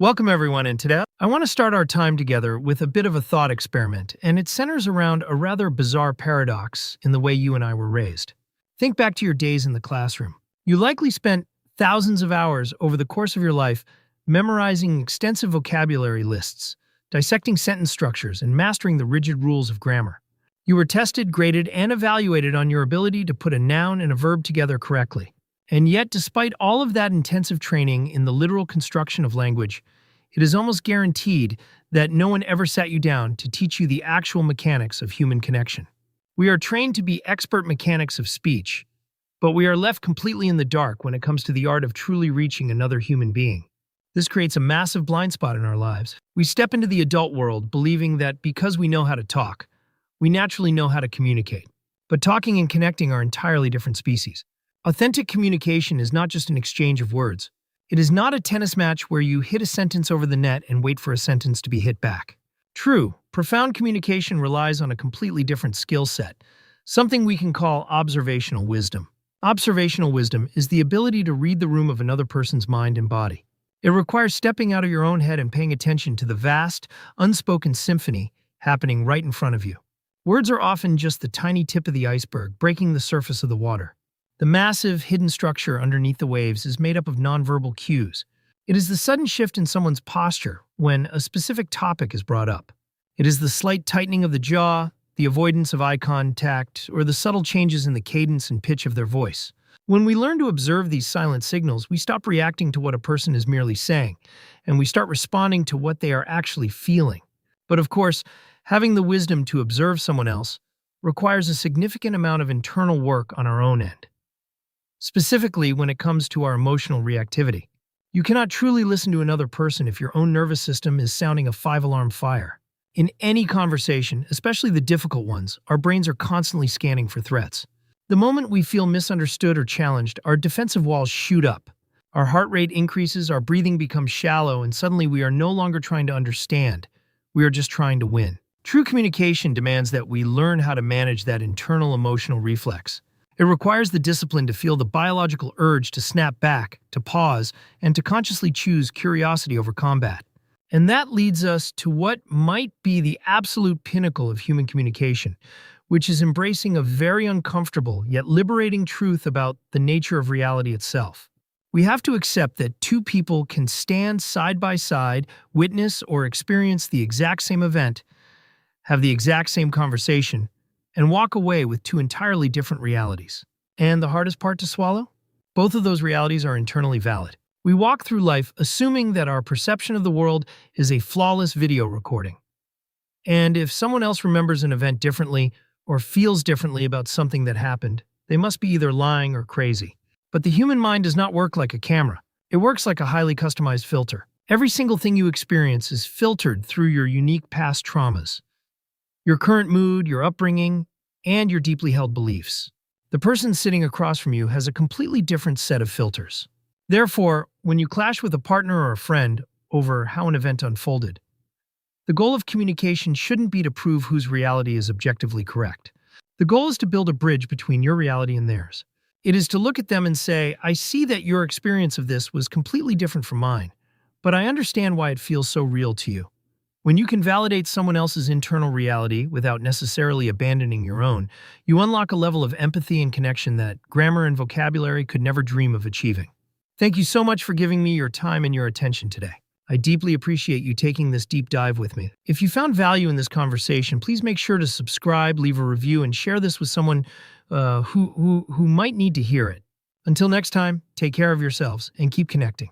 Welcome, everyone, and today I want to start our time together with a bit of a thought experiment, and it centers around a rather bizarre paradox in the way you and I were raised. Think back to your days in the classroom. You likely spent thousands of hours over the course of your life memorizing extensive vocabulary lists, dissecting sentence structures, and mastering the rigid rules of grammar. You were tested, graded, and evaluated on your ability to put a noun and a verb together correctly. And yet, despite all of that intensive training in the literal construction of language, it is almost guaranteed that no one ever sat you down to teach you the actual mechanics of human connection. We are trained to be expert mechanics of speech, but we are left completely in the dark when it comes to the art of truly reaching another human being. This creates a massive blind spot in our lives. We step into the adult world believing that because we know how to talk, we naturally know how to communicate. But talking and connecting are entirely different species. Authentic communication is not just an exchange of words. It is not a tennis match where you hit a sentence over the net and wait for a sentence to be hit back. True, profound communication relies on a completely different skill set, something we can call observational wisdom. Observational wisdom is the ability to read the room of another person's mind and body. It requires stepping out of your own head and paying attention to the vast, unspoken symphony happening right in front of you. Words are often just the tiny tip of the iceberg breaking the surface of the water. The massive, hidden structure underneath the waves is made up of nonverbal cues. It is the sudden shift in someone's posture when a specific topic is brought up. It is the slight tightening of the jaw, the avoidance of eye contact, or the subtle changes in the cadence and pitch of their voice. When we learn to observe these silent signals, we stop reacting to what a person is merely saying, and we start responding to what they are actually feeling. But of course, having the wisdom to observe someone else requires a significant amount of internal work on our own end. Specifically when it comes to our emotional reactivity. You cannot truly listen to another person if your own nervous system is sounding a five-alarm fire. In any conversation, especially the difficult ones, our brains are constantly scanning for threats. The moment we feel misunderstood or challenged, our defensive walls shoot up. Our heart rate increases, our breathing becomes shallow, and suddenly we are no longer trying to understand. We are just trying to win. True communication demands that we learn how to manage that internal emotional reflex. It requires the discipline to feel the biological urge to snap back, to pause, and to consciously choose curiosity over combat. And that leads us to what might be the absolute pinnacle of human communication, which is embracing a very uncomfortable yet liberating truth about the nature of reality itself. We have to accept that two people can stand side by side, witness or experience the exact same event, have the exact same conversation, and walk away with two entirely different realities. And the hardest part to swallow? Both of those realities are internally valid. We walk through life assuming that our perception of the world is a flawless video recording. And if someone else remembers an event differently or feels differently about something that happened, they must be either lying or crazy. But the human mind does not work like a camera. It works like a highly customized filter. Every single thing you experience is filtered through your unique past traumas, your current mood, your upbringing, and your deeply held beliefs. The person sitting across from you has a completely different set of filters. Therefore, when you clash with a partner or a friend over how an event unfolded, the goal of communication shouldn't be to prove whose reality is objectively correct. The goal is to build a bridge between your reality and theirs. It is to look at them and say, I see that your experience of this was completely different from mine, but I understand why it feels so real to you. When you can validate someone else's internal reality without necessarily abandoning your own, you unlock a level of empathy and connection that grammar and vocabulary could never dream of achieving. Thank you so much for giving me your time and your attention today. I deeply appreciate you taking this deep dive with me. If you found value in this conversation, please make sure to subscribe, leave a review, and share this with someone who might need to hear it. Until next time, take care of yourselves and keep connecting.